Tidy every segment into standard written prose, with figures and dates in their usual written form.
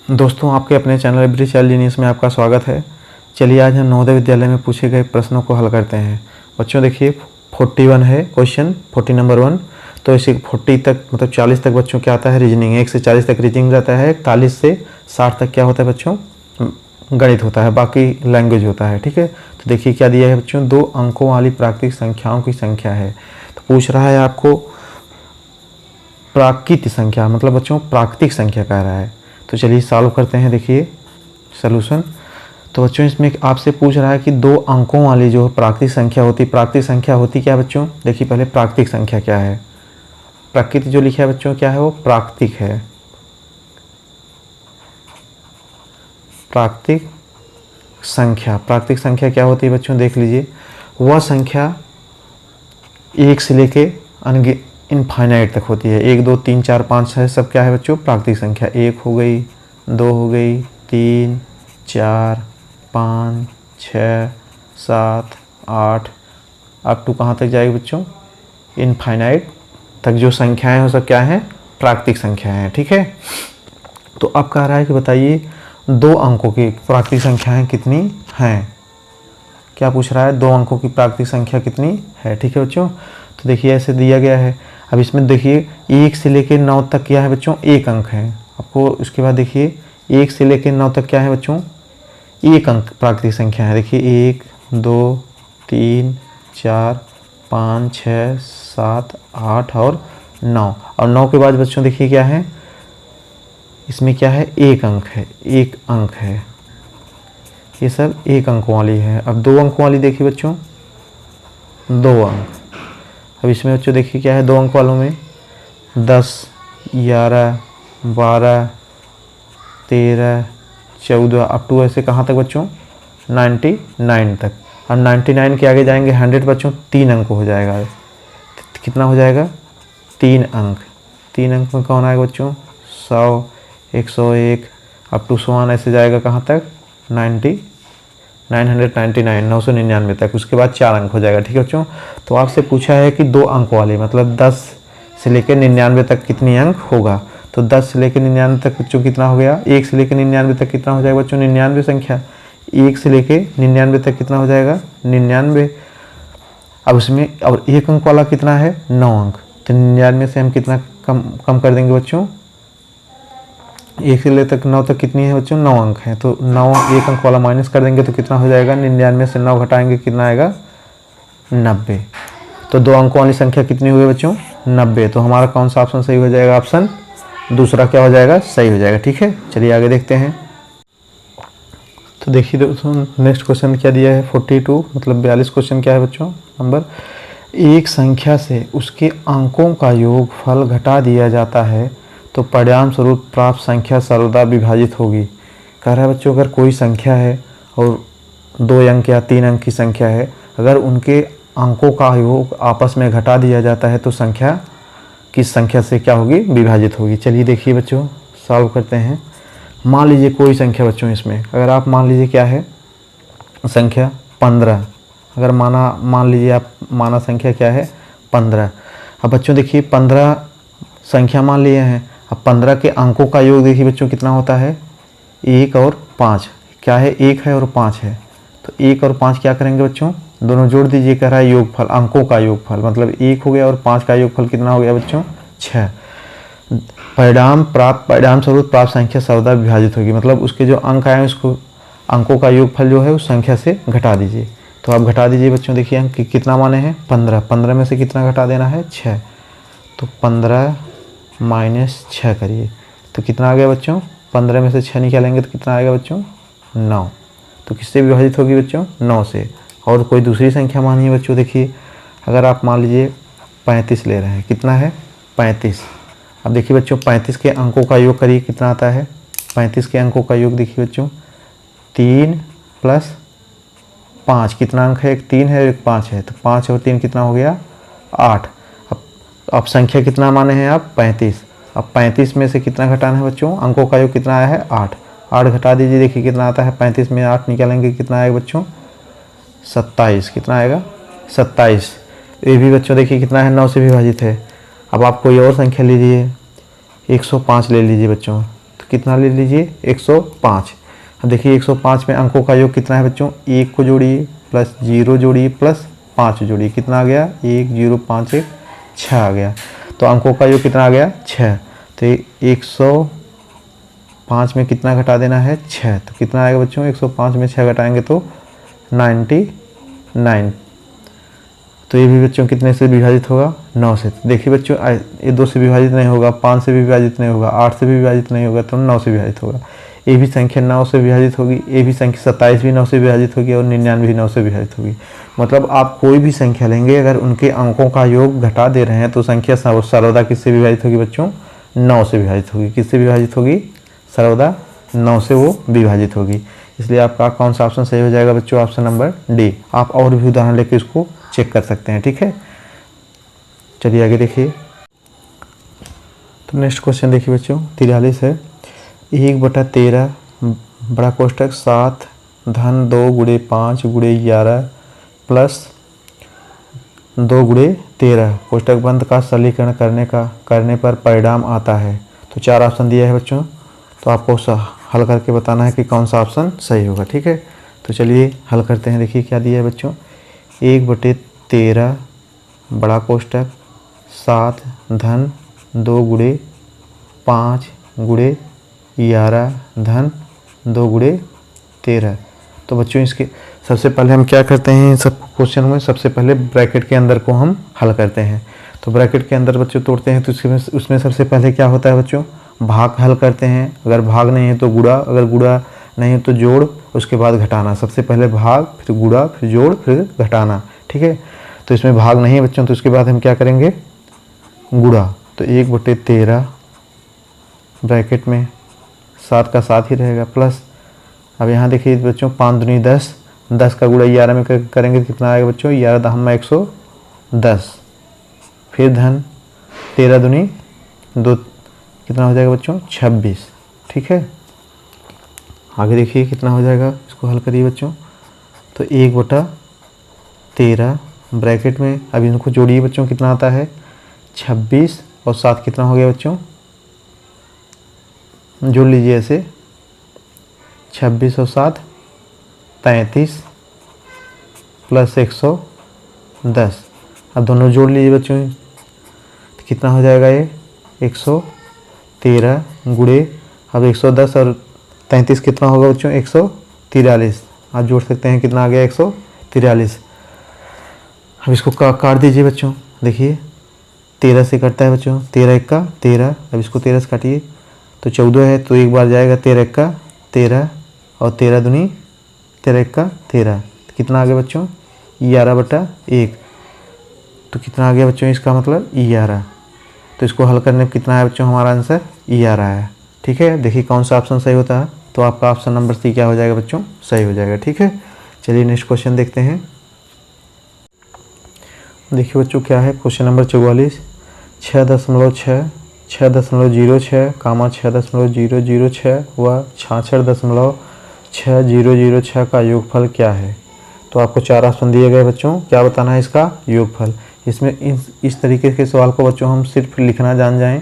दोस्तों, आपके अपने चैनल एवरी चाइल्ड जीनियस में आपका स्वागत है। चलिए आज हम नवोदय विद्यालय में पूछे गए प्रश्नों को हल करते हैं। बच्चों देखिए 41 है क्वेश्चन, 40 नंबर 1। तो इसे 40 तक मतलब 40 तक बच्चों क्या आता है रीजनिंग, 1 से 40 तक रीजनिंग रहता है, 41 से 60 तक क्या होता है बच्चों गणित होता है, बाकी लैंग्वेज होता है। ठीक है, तो देखिए क्या दिया है बच्चों, 2 अंकों वाली प्राकृतिक संख्याओं की संख्या है। तो पूछ रहा है आपको प्राकृतिक संख्या, मतलब बच्चों प्राकृतिक संख्या कह रहा है। तो चलिए सॉल्व करते हैं। देखिए सॉल्यूशन। तो बच्चों इसमें आपसे पूछ रहा है कि 2 अंकों वाली जो प्राकृतिक संख्या होती, प्राकृतिक संख्या होती क्या बच्चों, देखिए पहले प्राकृतिक संख्या क्या है। प्राकृतिक जो लिखा है बच्चों क्या है, वो प्राकृतिक है। प्राकृतिक संख्या क्या होती है बच्चों, देख लीजिए, वह संख्या 1 से लेके इनफाइनाइट तक होती है। 1 2 3 4 5 6 सब क्या है बच्चों प्राकृतिक संख्या। 1 हो गई, 2 हो गई, 3 4 5 6 7 8 अप टू कहाँ तक जाएगी बच्चों, इनफाइनाइट तक जो संख्याएं हैं वो सब क्या है प्राकृतिक संख्याएं हैं। ठीक है, तो अब कह रहा है कि बताइए 2 अंकों की प्राकृतिक संख्याएं कितनी हैं। क्या पूछ रहा है, 2 अंकों की प्राकृतिक संख्या कितनी है। ठीक है बच्चों, तो देखिए ऐसे दिया गया है। अब इसमें देखिए 1 से लेकर 9 तक क्या है बच्चों, 1 अंक है आपको। उसके बाद देखिए 1 से लेकर 9 तक क्या है बच्चों, 1 अंक प्राकृतिक संख्या है। देखिए 1 2 3 4 5 6 7 8 और 9। और 9 के बाद बच्चों देखिए क्या है, इसमें क्या है 1 अंक है, 1 अंक है। ये सब 1 अंकों वाली है। अब 2 अंकों वाली देखिए बच्चों, 2 अंक। अब इसमें बच्चों देखिए क्या है 2 अंक वालों में 10 11 12 13 14 अप टू ऐसे कहाँ तक बच्चों 99 तक। अब 99 के आगे जाएंगे 100 बच्चों 3 अंक हो जाएगा। कितना हो जाएगा 3 अंक। 3 अंक में कौन आएगा बच्चों 100 101 अप टू 100 ऐसे जाएगा कहाँ तक 999 तक। उसके बाद 4 अंक हो जाएगा। ठीक है बच्चों, तो आपसे पूछा है कि 2 अंक वाले मतलब 10 से लेकर 99 तक कितनी अंक होगा। तो 10 से लेकर 99 तक बच्चों कितना हो गया, 1 से लेकर 99 तक कितना हो जाएगा बच्चों 99 संख्या। 1 से लेकर 99 तक कितना हो जाएगा 99। अब उसमें और 1 अंक वाला कितना है 9 अंक। तो 99 से हम कितना कम कर देंगे बच्चों, 1 से लेकर तक 9 तक कितनी है बच्चों 9 अंक है। तो 9 1 अंक वाला माइनस कर देंगे तो कितना हो जाएगा 99 से 9 घटाएंगे कितना आएगा 90। तो 2 अंकों वाली संख्या कितनी हुई बच्चों 90। तो हमारा कौन सा ऑप्शन सही हो जाएगा, ऑप्शन दूसरा क्या हो जाएगा सही हो जाएगा। ठीक है, चलिए आगे देखते हैं। तो देखिए दोस्तों नेक्स्ट क्वेश्चन क्या दिया है 42 मतलब 42 क्वेश्चन क्या है बच्चों नंबर, एक संख्या से उसके अंकों का योगफल घटा दिया जाता है तो परिणाम स्वरूप प्राप्त संख्या सर्वदा विभाजित होगी। कह रहा है बच्चों अगर कोई संख्या है और 2 अंक या 3 अंक की संख्या है, अगर उनके अंकों का योग आपस में घटा दिया जाता है तो संख्या किस संख्या से क्या होगी विभाजित होगी। चलिए देखिए बच्चों सॉल्व करते हैं। मान लीजिए कोई संख्या बच्चों, इसमें अगर आप मान लीजिए क्या है संख्या 15, अगर मान लीजिए आप माना संख्या क्या है 15। अब बच्चों देखिए 15 संख्या मान लिए हैं। अब 15 के अंकों का योग देखिए बच्चों कितना होता है 1 और 5। क्या है 1 है और 5 है। तो 1 और 5 क्या करेंगे बच्चों दोनों जोड़ दीजिए। कह रहा है योगफल, अंकों का योगफल मतलब 1 हो गया और 5 का योगफल कितना हो गया बच्चों 6। परिणाम स्वरूप प्राप्त संख्या सर्वदा विभाजित होगी, मतलब उसके जो अंक आए उसको अंकों का योगफल जो है उस संख्या से घटा दीजिए। तो आप घटा दीजिए बच्चों, देखिए अंक कितना माने हैं 15, 15 में से कितना घटा देना है 6। तो 15 माइनस 6 करिए तो कितना आ गया बच्चों, 15 में से 6 निकालेंगे तो कितना आएगा बच्चों 9। तो किससे विभाजित होगी बच्चों 9 से। और कोई दूसरी संख्या मानिए बच्चों, देखिए अगर आप मान लीजिए 35 ले रहे हैं, कितना है 35। अब देखिए बच्चों 35 के अंकों का योग करिए कितना आता है। 35 के अंकों का योग देखिए बच्चों 3 + 5 कितना अंक है, एक 3 है एक 5 है। तो 5 और 3 कितना हो गया 8। अब संख्या कितना माने हैं आप 35। अब 35 में से कितना घटाना है बच्चों, अंकों का योग कितना आया है 8। 8 घटा दीजिए, देखिए कितना आता है 35 में 8 निकालेंगे कितना आएगा बच्चों 27। कितना आएगा 27। ये भी बच्चों देखिए कितना है 9 से विभाजित है। अब आप कोई और संख्या लीजिए 105 ले लीजिए बच्चों, तो कितना ले लीजिए 105। अब देखिए 105 में अंकों का योग कितना है बच्चों, 1 को जोड़िए प्लस 0 जोड़िए प्लस 5 जोड़िए, कितना आ गया 1 0 5 1 6 आ गया। तो अंकों का योग कितना आ गया 6। तो 105 में कितना घटा देना है 6, तो कितना आएगा बच्चों 105 में 6 घटाएंगे तो 99। तो ये भी बच्चों कितने से विभाजित होगा 9 से। तो देखिए बच्चों ये 2 से विभाजित नहीं होगा, 5 से भी विभाजित नहीं होगा, 8 से भी विभाजित नहीं होगा, तो 9 से विभाजित होगा। ये भी संख्या 9 से विभाजित होगी, ये भी संख्या 27 भी 9 से विभाजित होगी और 99 भी 9 से विभाजित होगी। मतलब आप कोई भी संख्या लेंगे, अगर उनके अंकों का योग घटा दे रहे हैं तो संख्या सर्वदा किससे विभाजित होगी बच्चों, 9 से विभाजित होगी। किससे विभाजित होगी, सर्वदा 9 से वो विभाजित होगी। इसलिए आपका कौन सा ऑप्शन सही हो जाएगा बच्चों, ऑप्शन नंबर डी। आप और भी उदाहरण लेके इसको चेक कर सकते हैं, ठीक है। चलिए आगे देखिए। तो नेक्स्ट क्वेश्चन देखिए बच्चों 43 है। 1/13 बड़ा कोष्टक 7 धन 2 गुणे 5 गुणे 11 प्लस 2 गुणे 13 कोष्टक बंद का सरलीकरण करने पर परिणाम आता है। तो 4 ऑप्शन दिया है बच्चों, तो आपको हल करके बताना है कि कौन सा ऑप्शन सही होगा, ठीक है। तो चलिए हल करते हैं। देखिए क्या दिया है बच्चों, 1/13 बड़ा कोष्टक 7 धन 2 गुणे 5 गुणे 11 धन 2 गुणे 13। तो बच्चों इसके सबसे पहले हम क्या करते हैं, सब क्वेश्चन में सबसे पहले ब्रैकेट के अंदर को हम हल करते हैं। तो ब्रैकेट के अंदर बच्चों तोड़ते हैं, तो उसमें सबसे पहले क्या होता है बच्चों, भाग हल करते हैं। अगर भाग नहीं है तो गुणा, अगर गुणा नहीं है तो जोड़, उसके बाद घटाना। सबसे पहले भाग, फिर गुणा, फिर जोड़, फिर घटाना, ठीक है। तो इसमें भाग नहीं है बच्चों, तो उसके बाद हम क्या करेंगे, गुणा। तो 1/13 ब्रैकेट में 7 का 7 ही रहेगा प्लस, अब यहाँ देखिए बच्चों 5 दूनी 10, 10 का गुणा 11 में करेंगे तो कितना आएगा बच्चों, 11 दहम 110, फिर धन 13 दूनी 2, कितना हो जाएगा बच्चों 26, ठीक है। आगे देखिए कितना हो जाएगा, इसको हल करिए बच्चों। तो 1/13 ब्रैकेट में, अब इनको जोड़िए बच्चों, कितना आता है 26 और 7 कितना हो गया बच्चों, जोड़ लीजिए ऐसे, 26 और 7 33 प्लस 110। अब दोनों जोड़ लीजिए बच्चों, तो कितना हो जाएगा ये 113 गुणे, अब 110 और 33 कितना होगा बच्चों 143। आप जोड़ सकते हैं, कितना आ गया 143। अब इसको काट दीजिए बच्चों, देखिए 13 से कटता है बच्चों, 13 1 का 13, अब इसको 13 से काटिए तो 14 है, तो एक बार जाएगा 13 1 का 13 और 13 दूनी 13 1 का 13, तो कितना आ गया बच्चों 11/1। तो कितना आ गया बच्चों, इसका मतलब 11। तो इसको हल करने में कितना है बच्चों, हमारा आंसर 11 है, ठीक है। देखिए कौन सा ऑप्शन सही होता है, तो आपका ऑप्शन नंबर सी क्या हो जाएगा बच्चों, सही हो जाएगा, ठीक है। चलिए नेक्स्ट क्वेश्चन देखते हैं। देखिए बच्चों क्या है, क्वेश्चन नंबर 44। 6.6 6.06 कामा 6.006 व 66.6006 का योगफल क्या है। तो आपको 4 ऑप्शन दिए गए बच्चों, क्या बताना है इसका योगफल। इसमें इस तरीके के सवाल को बच्चों हम सिर्फ लिखना जान जाएं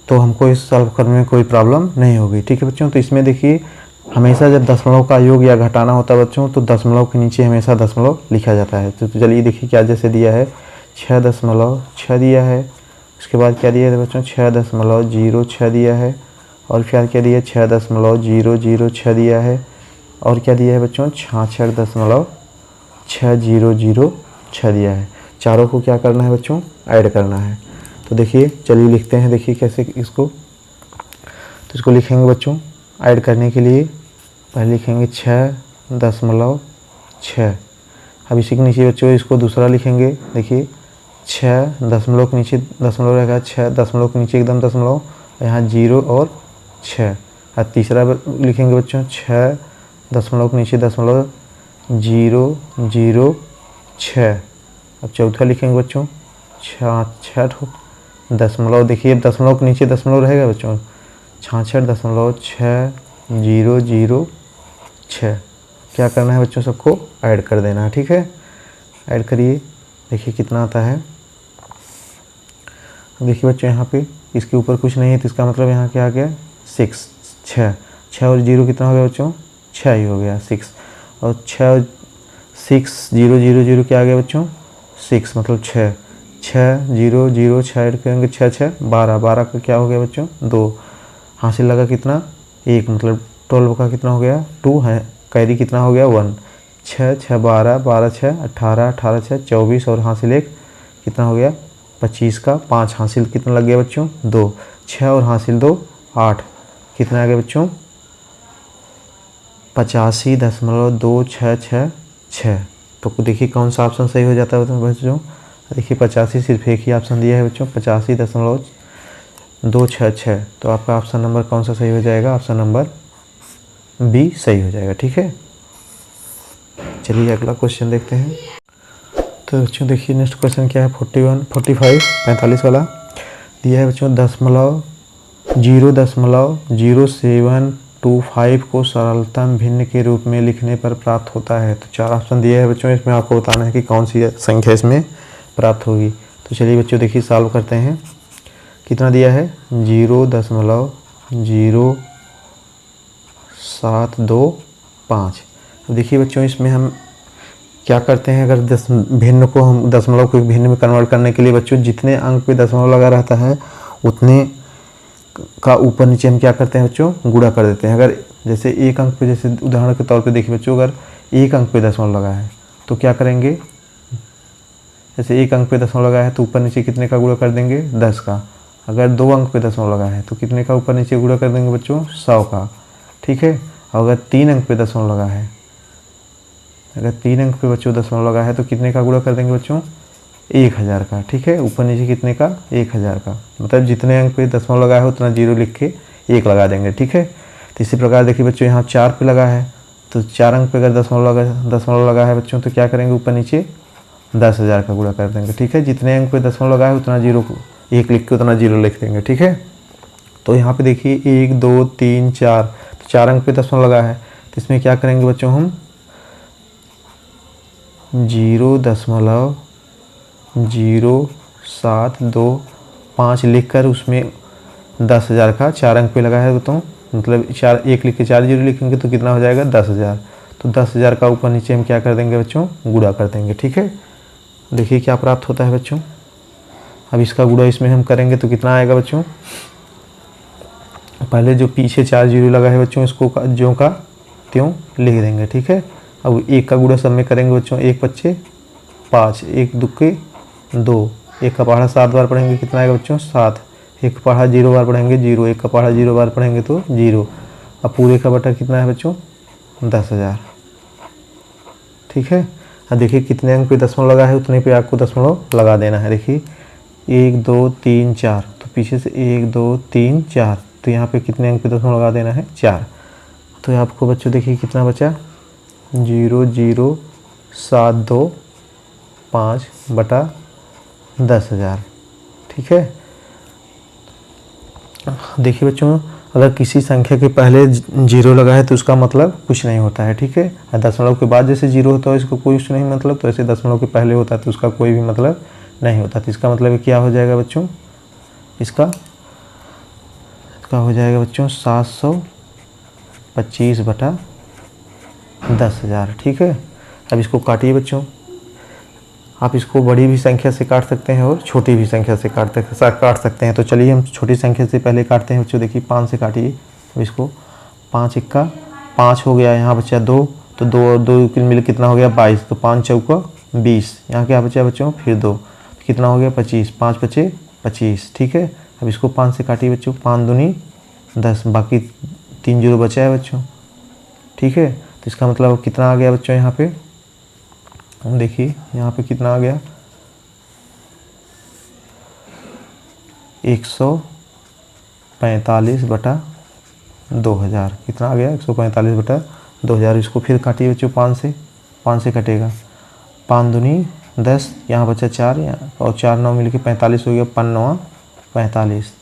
तो हमको इस सॉल्व करने में कोई प्रॉब्लम नहीं होगी, ठीक है बच्चों। तो इसमें देखिए हमेशा जब दशमलव का योग या घटाना होता है बच्चों, तो दशमलव के नीचे हमेशा दशमलव लिखा जाता है। तो चलिए देखिए क्या जैसे दिया है 6.6 दिया है, उसके बाद क्या दिया है बच्चों 6.06 दिया है, और फिर क्या दिया 6.006 दिया है, और क्या दिया है बच्चों 66.6006 दिया है। चारों को क्या करना है बच्चों, ऐड करना है। तो देखिए चलिए लिखते हैं, देखिए कैसे इसको। तो इसको लिखेंगे बच्चों, ऐड करने के लिए पहले लिखेंगे 6.6। अब इसी के नीचे बच्चों इसको दूसरा लिखेंगे, देखिए 6 दशमलव के नीचे दशमलव रहेगा, 6 दशमलव के नीचे एकदम दशमलव, यहाँ 0 और 6। अब तीसरा लिखेंगे बच्चों 6 दशमलव के नीचे दशमलव 0 0 6। अब चौथा लिखेंगे बच्चों 66 दशमलव, देखिए दशमलव के नीचे दशमलव रहेगा बच्चों, 66.6006। क्या करना है बच्चों, सबको ऐड कर देना है, ठीक है। ऐड करिए, देखिए कितना आता है। देखिए बच्चों यहाँ पे इसके ऊपर कुछ नहीं है, तो इसका मतलब यहाँ क्या आ गया 6, 6, 6 और 0 कितना हो गया बच्चों? 6 ही हो गया 6। और 6 6 0 0 0 क्या आ गया बच्चों? 6 मतलब 6 6 0 0 6 ऐड करेंगे 6 6 12, 12 का क्या हो गया बच्चों? 2। हासिल लगा कितना? 1 मतलब 12 का कितना हो गया? 2 है। कैरी कितना हो गया? 1। 6 6 12, 12 6 18, 18 6 24 और हासिल 1 कितना हो गया? 25 का 5 हासिल कितना लग गया बच्चों? 2। 6 और हासिल 2 8 कितना आ गया बच्चों? 85.266। तो देखिए कौन सा ऑप्शन सही हो जाता है बच्चों? देखिए 85 सिर्फ एक ही ऑप्शन दिया है बच्चों, 85.266। तो आपका ऑप्शन नंबर कौन सा सही हो जाएगा? ऑप्शन नंबर बी सही हो जाएगा। ठीक है, चलिए अगला क्वेश्चन देखते हैं। तो बच्चों देखिए नेक्स्ट क्वेश्चन क्या है? 41 45 45 वाला दिया है बच्चों। 0.0725 को सरलतम भिन्न के रूप में लिखने पर प्राप्त होता है। तो 4 ऑप्शन दिए हैं बच्चों, इसमें आपको बताना है कि कौन सी संख्या इसमें प्राप्त होगी। तो चलिए बच्चों देखिए सॉल्व करते हैं। कितना दिया है? 0.0725। अब देखिए बच्चों इसमें हम क्या करते हैं, अगर भिन्न को हम दशमलव को भिन्न में कन्वर्ट करने के लिए बच्चों जितने अंक पे दशमलव लगा रहता है उतने का ऊपर नीचे हम क्या करते हैं बच्चों? गुणा कर देते हैं। अगर जैसे एक अंक पे, जैसे उदाहरण के तौर पे देखिए बच्चों, अगर एक अंक पे दशमलव लगा है तो क्या करेंगे? जैसे एक अंक पे दशमलव लगा है तो ऊपर नीचे कितने का गुणा कर देंगे? 10 का। अगर 2 अंक पे दशमलव लगा है तो कितने का ऊपर नीचे गुणा कर देंगे बच्चों? 100 का। ठीक है, और अगर 3 अंक पे दशमलव लगा है, अगर 3 अंक पे बच्चों दशमलव लगा है तो कितने का गुणा कर देंगे बच्चों? 1000 का। ठीक है, ऊपर नीचे कितने का? 1000 का। मतलब जितने अंक पे दशमलव लगा है उतना 0 लिख के 1 लगा देंगे। ठीक है, तो इसी प्रकार देखिए बच्चों यहाँ 4 पे लगा है तो 4 अंक पे अगर दशमलव लगा है बच्चों तो क्या करेंगे? ऊपर नीचे 10,000 का गुणा कर देंगे। ठीक है, जितने अंक पे दशमलव लगा है उतना 0 को 1 लिख के उतना 0 लिख देंगे। ठीक है, तो यहाँ पे देखिए 1 2 3 4, तो 4 अंक पे दशमलव लगा है तो इसमें क्या करेंगे बच्चों? हम 0.0725 लिख कर उसमें 10,000 का 4 अंक पे लगा है तो मतलब 4 1 लिख के 4 0 लिखेंगे तो कितना हो जाएगा? 10,000। तो 10,000 का ऊपर नीचे हम क्या कर देंगे बच्चों? गुणा कर देंगे। ठीक है, देखिए क्या प्राप्त होता है बच्चों। अब इसका गुणा इसमें हम करेंगे तो कितना आएगा बच्चों? पहले जो पीछे 4 0 लगा है बच्चों इसको ज्यों का त्यों लिख देंगे। ठीक है, अब 1 का गुणा सब में करेंगे बच्चों। 1 5 5, 1 दुक्के 2, 1 का पहाड़ा 7 बार पढ़ेंगे कितना आएगा बच्चों? 7। 1 का पहाड़ा 0 बार पढ़ेंगे 0, 1 का पहाड़ा 0 बार पढ़ेंगे तो 0। अब पूरे का बटा कितना है बच्चों? 10,000। ठीक है, अब देखिए कितने अंक पे दशमलव लगा है उतने पे आपको दशमलव लगा देना है। देखिए 1 2 3 4, तो पीछे से 1 2 3 4, तो यहाँ पे कितने अंक पे दशमलव लगा देना है? 4। तो आपको बच्चों देखिए कितना बचा? 0.0725 बटा 10,000। ठीक है, देखिए बच्चों अगर किसी संख्या के पहले 0 लगा है तो उसका मतलब कुछ नहीं होता है। ठीक है, दशमलव के बाद जैसे 0 होता है इसको कोई कुछ नहीं मतलब, तो ऐसे दशमलव के पहले होता है तो उसका कोई भी मतलब नहीं होता। तो इसका मतलब क्या हो जाएगा बच्चों? इसका हो जाएगा बच्चों 725 बटा 10,000। ठीक है, अब इसको काटिए बच्चों। आप इसको बड़ी भी संख्या से काट सकते हैं और छोटी भी संख्या से काट सकते हैं। तो चलिए हम छोटी संख्या से पहले काटते हैं बच्चों। देखिए 5 से काटिए। अब इसको 5 1 का 5 हो गया, यहाँ बचा 2, तो 2 और 2 मिल कितना हो गया? 22। तो 5 चौका 20, यहाँ क्या बचा बच्चों? फिर 2, कितना हो गया? 25। 5 5 25। ठीक है, अब इसको 5 से काटिए बच्चों। 5 दूनी 10, बाकी 3 0 बचा है बच्चों। ठीक है, तो इसका मतलब कितना आ गया बच्चों? यहाँ पे हम देखिए यहाँ पे कितना आ गया? 145 बटा 2000। कितना आ गया? 145 बटा 2000। इसको फिर काटिए बच्चों 5 से कटेगा। 5 दूनी 10, यहाँ बचा 4 और 4 9 मिलके 45 हो गया। 5 9 45।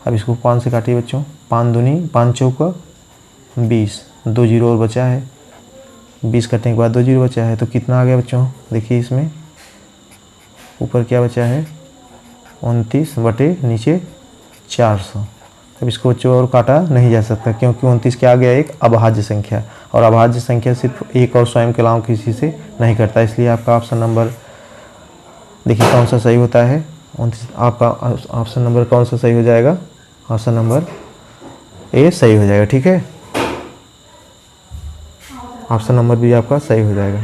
अब इसको 5 से काटिए बच्चों। 5 दूनी 5 चौका 20, 2 0 और बचा है। 20 कटने के बाद 2 0 बचा है, तो कितना आ गया बच्चों? देखिए इसमें ऊपर क्या बचा है? 29 बटे नीचे 400। अब इसको और काटा नहीं जा सकता क्योंकि 29 के आगे एक अभाज्य संख्या, और अभाज्य संख्या सिर्फ एक और स्वयं के अलावा किसी से नहीं करता, इसलिए आपका ऑप्शन नंबर देखिए कौन सा सही होता है। 29 आपका ऑप्शन नंबर कौन सा सही हो जाएगा, ऑप्शन नंबर ए सही हो जाएगा। ठीक है, ऑप्शन नंबर भी आपका सही हो जाएगा।